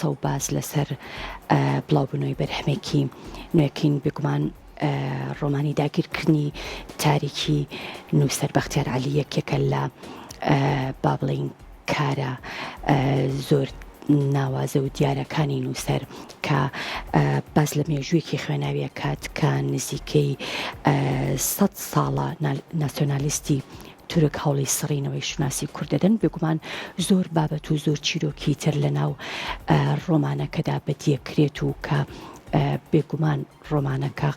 قسە و باز لەسەر بڵاوبوونەوەی بەرهەمێکی نوێکین بگومان ڕۆمانی داگیرکردنی تاریکی نووسەر بەختیار عەلی یەکێکە لە با بڵێین کارە زۆر ناوازە و دیارەکانی نووسەر کە باز لە مێژوویەکی خوێناویە کات کە نزیکەی 100 ساڵە ناسیۆنالیستی تورک هەوڵی سڕینەوەی شناسی کوردەدەن بێگومان زۆر بابەت و زۆر چیرۆکی تر لە ناو ڕۆمانەکەدا بەدیەکرێت و کە بێگومان ڕۆمانەکە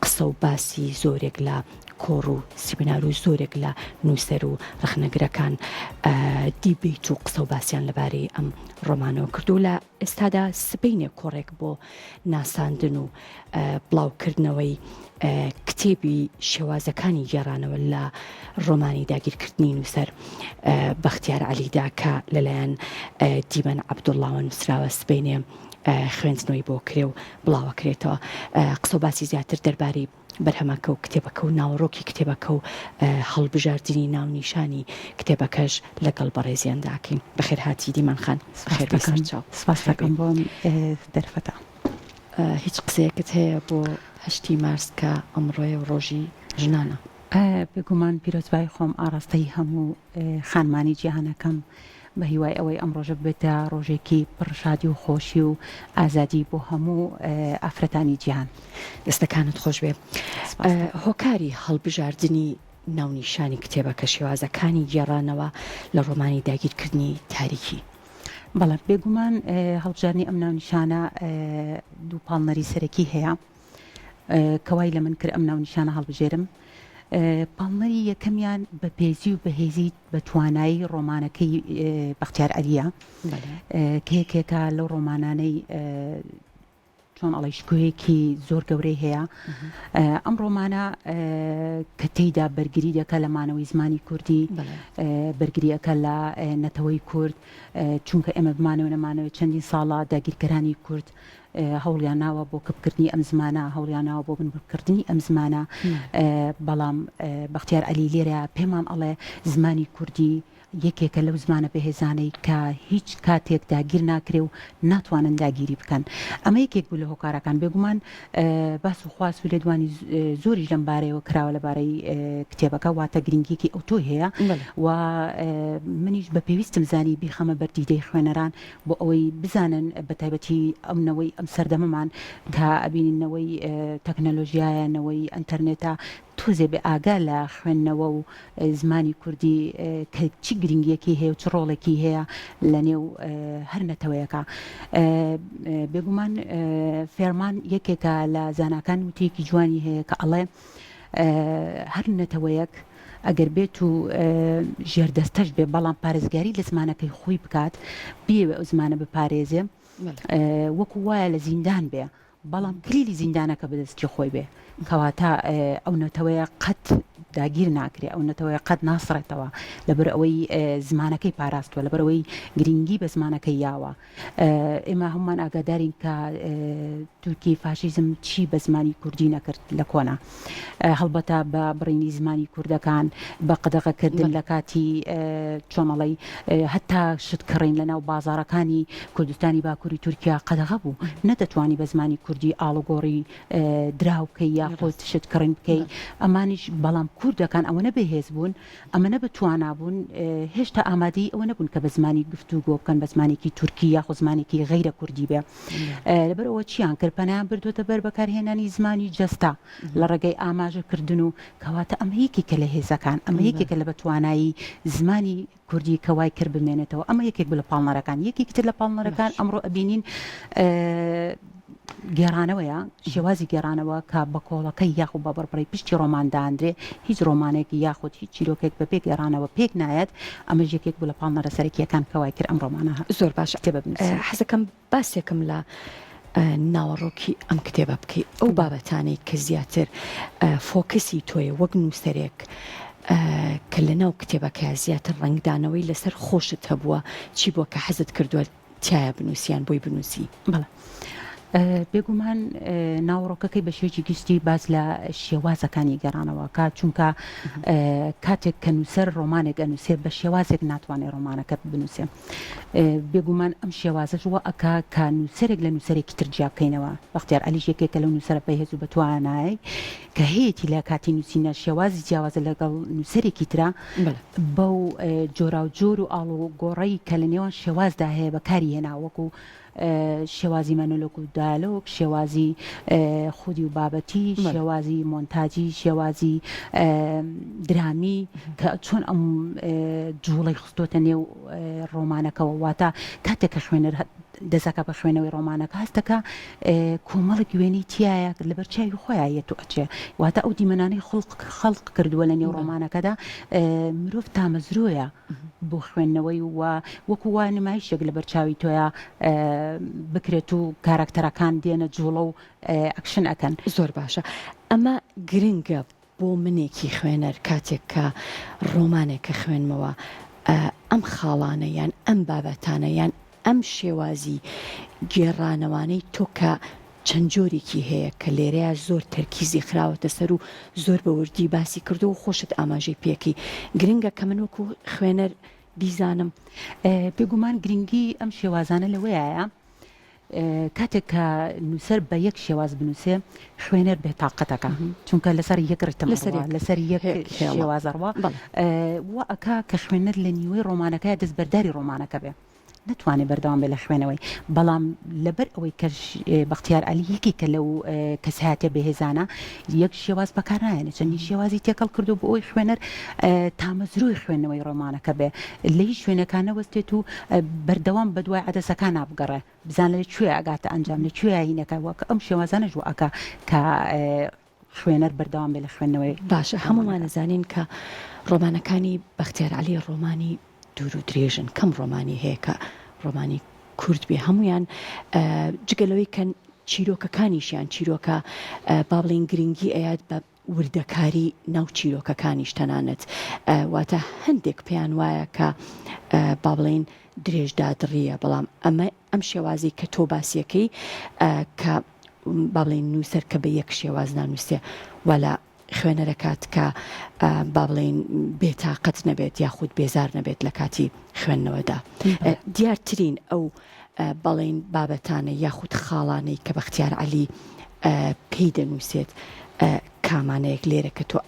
قسە و باسی زۆرێک لە کۆڕ و سیمینار و زۆرێک لە نووسەر و ڕخنەگرەکان دیبیت و قسە و باسییان لەبارەی ئەم ڕۆمانەوە کردو لە ئێستادا سبەینێ کۆڕێک بۆ ناساندن و بڵاوکردنەوەی کتێبی شێوازەکانی گێڕانەوە لە ڕۆمانی داگیرکردنی نووسەر بەختیار عەلیدا کە لەلایەن دیمەن عەبدوڵڵاوە نووسراوە سبەینێ خوێندنەوەی بۆ کرێ و بڵاوەکرێتەوە قسە و باسی زیاتر دەربارەی بەرهەمەکە و کتێبەکە و ناوەڕۆکی کتێبەکە و هەڵبژاردننی ناونیشانی کتێبەکەش لەگەڵ بەڕێزیانداکەین بەخێر هاتی دیمان خان سپاس دەکەم بۆم دەرفەتە هیچ قسەیەکت هەیە بۆ 8 مارس کە ئەمڕۆیە و ڕۆژی ژنانە بگومان پیرۆزبای خۆم ئاراستەی هەموو خانمانی جیهانەکەم بە هیوای ئەوەی ئەم ڕۆژە بێتە ڕۆژێکی پڕشادی و خۆشی و ئازادی بۆ هەموو ئافرەتانی جیهان. دەستەکانت خۆش بێ. هۆکاری هەڵبژاردننی ناونیشانی کتێبەکە شێوازەکانی گێڕانەوە لە ڕۆمانی داگیرکردنی تاریکی. بەڵێ بێگومان هەڵبژاردننی ئەم ناونیشانە دوو پاڵنەری سەرەکی هەیە کەوای لە من کرد ئەم ناونیشانە هەڵبژێرم. پاڵنەری یەکەمیان بە پێزی و بەهێزی بە توانایی ڕۆمانەکەی بەختیار عەلیە کە یەکێکە لەو ڕۆمانانەی چۆن ئەڵێ شکوەیەکی زۆر گەورەی هەیە. ئەم ڕۆمانە کە تێیدا بەرگری دەکە لە مانەوەی زمانی کوردی بەرگری ئەەکە لە نەتەوەی کورد چونکە ئێمە بمانەوە نەمانەوە چەندین ساڵە داگیرکەرانی کورد هەوڵیان ناوە بۆ کەپکردنی ئەم زمانە هەوڵیان ناوە بۆ بنکردنی ئەم زمانە بەڵام بەختیار عەلی لێرە پێمان ئەڵێ زمانی کوردی یەکێکە لەو زمانە بەهێزانەی کە هیچ کاتێک داگیر ناکرێ و ناتوانن داگیری بکەن. ئەمە یەکێک بوو لە هۆکارەکان بێگومان باس و خواست و لێدوانی زۆریش لەم بارەیەوە کراوە لەبارەی کتێبەکە واتە گرنگیەکی ئەوتۆ هەیە و منیش بە پێویستم زانی بیخەمە بەردیدەی خوێنەران بۆ ئەوەی بزانن بە تایبەتی ئەمنەوەی ئەم سەردەمەمان کە ئەبینینەوەی تەکنەلۆژیایەنەوەی ئەنتەرنێتە تۆزێ بێ ئاگا لە خوێندنەوە و زمانی کوردی کە چی گرنگیەکی هەیە و چ ڕۆڵێکی هەیە لە نێو هەر نەتەوەیەکە. بێگومان فێرمان یەکێکە لە زاناکان وتەیەکی جوانی هەیە کە ئەڵێ هەر نەتەوەیەک ئەگەر بێت و ژێردەستەش بێ بەڵام پارێزگاری لە زمانەکەی خۆی بکات بێوێ ئەو زمانە بپارێزێ وەکو وایە لە زیندان بێ بەڵام کلیلی زیندانەکە بەدەستی خۆی بێ کەواتە ئەو نەتەوەیە قەت داگیر ناکرێ ئەو نەتەوەیە قەت ناسڕێتەوە لەبەر ئەوەی زمانەکەی پاراستووە لەبەر ئەوەی گرنگی بە زمانەکەی یاوە. ئێمە هەمومان ئاگادارین کە تورکی فاشیزم چی بە زمانی کوردی نەکرد لە کۆنا هەڵبەتە بە بڕینی زمانی کوردەکان بە قەدەغەکردن لە کاتی چۆنەڵی هەتا شت کڕین لە ناو بازارەکانی کوردستانی باکووری تورکیا قەدەغە بوو نەدەتوانی بە زمانی کوردی ئاڵوگۆڕی دراوکەی یاخۆت شت کڕین بکەی ئەمانیش بەڵام کوردەکان ئەوەنە بەهێز بوون ئەمەنە بتوانابوون هێشتا ئامادەی ئەوە نەبوون کە بە زمانی گفتوگۆ بکەن بە زمانێکی تورکی یاخۆ زمانێکی غەیرە کوردی بێ لەبەر ئەوە چیان کرد پەنایان بردوتە بەر بەکارهێنانی زمانی جەستا لە ڕێگەی ئاماژەکردن و کەواتە ئەمە یەکێکە لە هێزەکان ئەمە یەکێکە لە بەتوانایی زمانی کوردی کەوای کرد بمێنێتەوە ئەمە یەکێک لە پاڵنەرەکان یەکێکتر لە پاڵنەرەکان ئەمڕۆ ئەبینین گێڕانەوەیە شێوازی گێڕانەوە کە بە کۆڵەکەی یاخود بە بەربڕی پشتی ڕۆمانداندرێ هیچ ڕۆمانێکی یاخود هیچ چیرۆکێک بە پێک گێڕانەوە پێک نایەت ئەمە یەکێک بوو لە پاڵنەرە سەرەکیەکان کەوای کرد ئەم ڕۆمانە زۆر باش کتێبە بنووسێ حەزەکەم باسێکم لە ناوەڕۆکی ئەم کتێبە بکەی ئەو بابەتانەی کە زیاتر فۆکسی تۆیە وەک نووسەرێک کە لە ناو کتێبەکە زیاتر ڕنگدانەوەی لەسەر خۆشت هەبووە چی بووە کە حەزت کردووە تایە بنووسیان بۆی بنووسی. بەڵێ بێگومان ناوڕۆکەکەی بە شێوەیەکی گشتی باز لە شێوازەکانی گەڕانەوە کات چونکە کاتێک کە نووسەر ڕۆمانێک ئەنووسێ بە شێوازێک ناتوانێت ڕۆمانەکەت بنووسێ بێگومان ئەم شێوازەش وە ئەکا کە نووسەرێک لە نووسەرێکی تر جیا بکەینەوە بەختیار عەلیش یەکێکە لەو نووسەرە بەهێز و بەتوانایی کە هەیەی لە کاتی نووسینە شێوازی جیاوازە لەگەڵ نووسەرێکی ترە بەو جۆرا و جۆر و ئاڵ و گۆڕەی کە لە نێوان شێوازدا هەیە بەکاری هێنا وەکو شێوازی مەنۆلۆگ و دایلۆگ شێوازی خودی و بابەتی شێوازی مۆنتاجی شێوازی درامی کە چۆن ئەم جوڵەی خستۆتە نێو ڕۆمانەکەەوە واتە کاتێک کە خوێنەر دەزەکە بە خوێنەوەی ڕۆمانەکە هەستەکە کۆمەڵێک وێنەی تایە لەبەر چاوی خۆیان تو ئەچێ واتە ئەو دیمەنانەی خەڵق کردووە لە نێو ڕۆمانەکەدا مرۆڤ تامەزرۆیە بۆ خوێندنەوەی وەکو وا نمایشێک لەبەر چاوی تۆیە بکرێت و کاراکتەرەکان دێنە جوڵە و ئەکشن ئەکەن زۆر باشە ئەمە گرنگە بۆ منێکی خوێنەر کاتێک کە ڕۆمانێکە خوێنمەوە ئەم خاڵانە یان ئەم بابەتانە یان ئەم شێوازی گێڕانەوانەی تۆ کە چەند جۆرێکی هەیە کە لێرەیە زۆر تەرکیزی خراوەتە سەر و زۆر بە وردی باسی کردو و خۆشت ئاماژەی پێکی گرنگە کە من وەکو خوێنەر بیزانم بێگومان گرنگی ئەم شێوازانە لەوەیە کاتێک کە نووسەر بە یەک شێواز بنووسێ خوێنەر بێتاقەتەکە چونکە لەسەر یەکڕتەمەوە لەسەر یەک شێوازەڕوە وە ئەکا کە خوێنەر لە نیوەی ڕۆمانەکەی دەستبەرداری ڕۆمانەکە بێ نتوانێت بەردەوام بێ لە خوێنەوەی بەڵام لەبەر ئەوەی کە بەختیار عەلی یەکێکە لەو کەسایەتە بەهێزانە یەک شێواز بەکارنایەنێت چەندی شێوازی تێکەڵ کردو بۆ ئەوی خوێنەر تامەزرۆی خوێندنەوەی ڕۆمانەکە بێ لەی شوێنەکانە وەستێت و بەردەوام بە دوای عەدەسەکان نابگەڕێ بزانە لەکوێ ئەگاتە ئەنجام لەکوێ هینەکە وەکە ئەم شێوازانە ژوو ئەکا کە خوێنەر بەردەوام بێ لە خوێندنەوەی باشە هەمومان نەزانین کە ڕۆمانەکانی بەختیار عەلی ڕۆمانی دوور و درێژن کەم ڕۆمانی هەیە کە ڕۆمانی کورد بێ هەمویان جگەلەوەی کە چیرۆکەکانیشیان چیرۆکە با بڵێن گرنگی ئەیات بە وردەکاری ناو چیرۆکەکانیش تەنانەت واتە هەندێک پێیان وایە کە با بڵێن درێژدا دڕیە بەڵام ئەم شێوازی کە تۆ باسیەکەی کە با بڵێن نووسەر کە بە یەک شێواز نانووسێ وەلا خوێنەرەکات کە با بڵێن بێتاقەت نەبێت یاخود بێزار نەبێت لە کاتی خوێندنەوەدا دیارترین ئەو بەڵێن بابەتانە یاخود خاڵانەی کە بەختیار عەلی پێی دەنووسێت کامانەیەک لێرە کە تۆ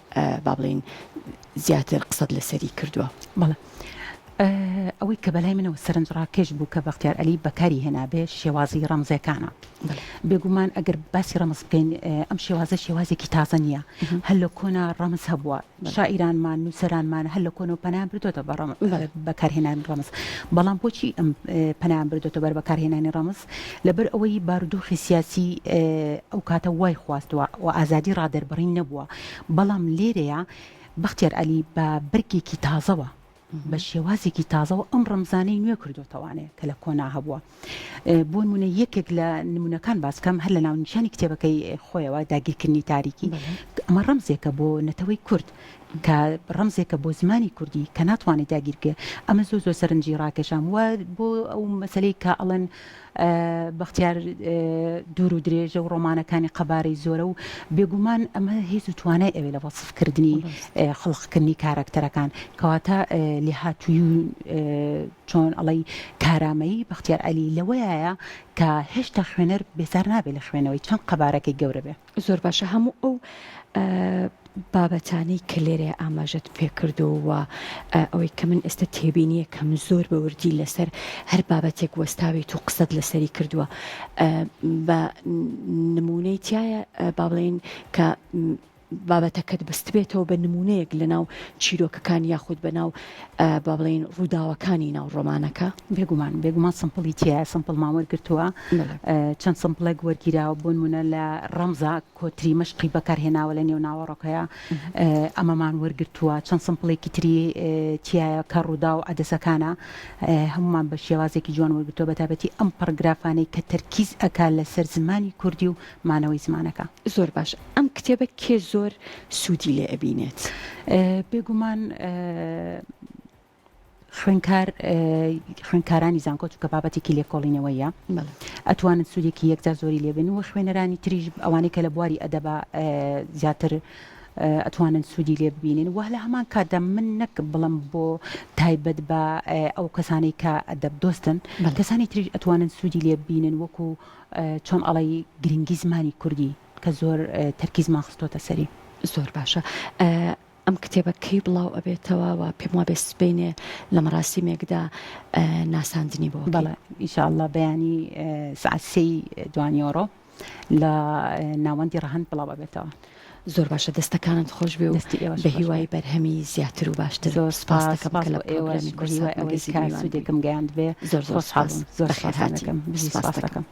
با بڵێن زیاتر قسەت لەسەری کردووە بەڵێ ئەوەی کە بەلای منەوە سەرنجڕاکێش بوو کە بەختیار عەلی بەکاری هێنابێ شێوازی ڕەمزەکانە بێگومان ئەگەر باسی ڕەمز بکەین ئەم شێوازە شێوازێکی تازە نییە هەر لە کۆنا ڕەمز هەبووە شاعیرانمان نووسەرانمان هەر لە کۆن و پەنایان بردوتە بەکارهێنانی ڕەمز بەڵام بۆچی ئەم پەنایان بردوتە بەر بەکارهێنانی ڕەمز لەبەر ئەوەی بارودۆخی سیاسی ئەو کاتە وای خواستووە و ئازادی ڕادەربڕین نەبووە بەڵام لێرەیە بەختیار عەلی بە بەرگێکی تازەوە بە شێوازێکی تازەوە ئەم ڕەمزانەی نوێ کردوتەوانێ کە لە کۆنا هەبووە بۆ نمونە یەکێک لە نمونونەکان باسکەم هەر لە ناونیشانی کتێبەکەی خۆیەوە داگیرکردنی تاریکی ئەمە ڕەمزێکە بۆ نەتەوەی کورد کە ڕەمزێکە بۆ زمانی کوردی کە ناتوانێت داگیرکە ئەمە زۆر سەرنجی ڕاکێشام وە بۆ ئەو مەسلەی کە ئەڵەن بەختیار دوور و درێژە و ڕۆمانەکانی قەبارەی زۆرە و بێگومان ئەمە هیچ و توانای ئەوێ لە وەسفکردنی خەڵقکردنی کارکتەرەکان کەواتە لێهاتووی چۆن ئەڵەی کارامەیی بەختیار عەلی لەوەیە کە هێشتا خوێنەر بێزار نابێت لە خوێنەوەی چەند قەبارەکەی گەورە بێ زۆر باشە هەموو ئەو بابەتانەی کە لێرە ئاماژەت پێکردووە ئەوەی کە من ئێستا تێبینیە کەم زۆر بە وردی لەسەر هەر بابەتێک وەستاوێت و قسەت لەسەری کردووە بە نمونەی تایە با بڵێن کە بابەتەکەت بەست بێتەوە بە نمونەیەک لە ناو چیرۆکەکان یاخود بە ناو با بڵێن ڕووداوەکانی ناو ڕۆمانەکە بێگومان سمپڵی تایە سمپڵ ماوەرگرتووە چەند سمپڵێک وەرگیراوە بۆ نمونە لە ڕەمزە کۆتری مەشقی بەکارهێناوە لە نێو ناوەڕۆکەیە ئەمەمان وەرگرتووە چەند سمپڵێکی تری تایە کە ڕوودا و عەدەسەکانە هەمومان بە شێوازێکی جوان وەرگرتووە بەتابەتی ئەم پەرگرافانەی کە تەرکیز ئەکا لەسەر زمانی کوردی و مانەوەی زمانەکە زۆر باش ئەم کتێبە کێ زۆر سوودی لێ ئەبینێت بێگومان خوێنکارانی زانکۆ چونکە بابەتێکی لێکۆڵینەوەیە ئەتوانن سوودێکی یەکجار زۆری لێبن و خوێنەرانی تریژ ئەوانەی کە لە بواری ئەدەبا زیاتر ئەتوانن سوودی لێ ببینن و لە هەمان کاتدا من نەک بڵم بۆ تایبەت بە ئەو کەسانی کە ئەدەب دۆستن کەسانی تریژ ئەتوانن سوودی لێ ببینن وەکو چۆن ئەڵی گرنگی زمانی کوردی کە زۆر تەرکیزمان خستۆتە سەری. زۆر باشە. ئەم کتێبە کەی بڵاو ئەبێتەوە و پێم وابێ سبینێ لە مەراسیمێکدا ناساندنی بۆ. بەڵێ ئینشاءالله بەیانی سعات 3 دوانیۆڕۆ لە ناوەندی ڕەهەند بڵاو ئەبێتەوە. زۆر باشە، دەستەکانت خۆش بێ و بە هیوای بەرهەمی زیاتر و باشتر. زۆر سپاس دەکەم کە لە پرۆگرامی سوودێکم گەیاند بێ. زۆر زۆر سپاس. زۆر سپاس دەکەم.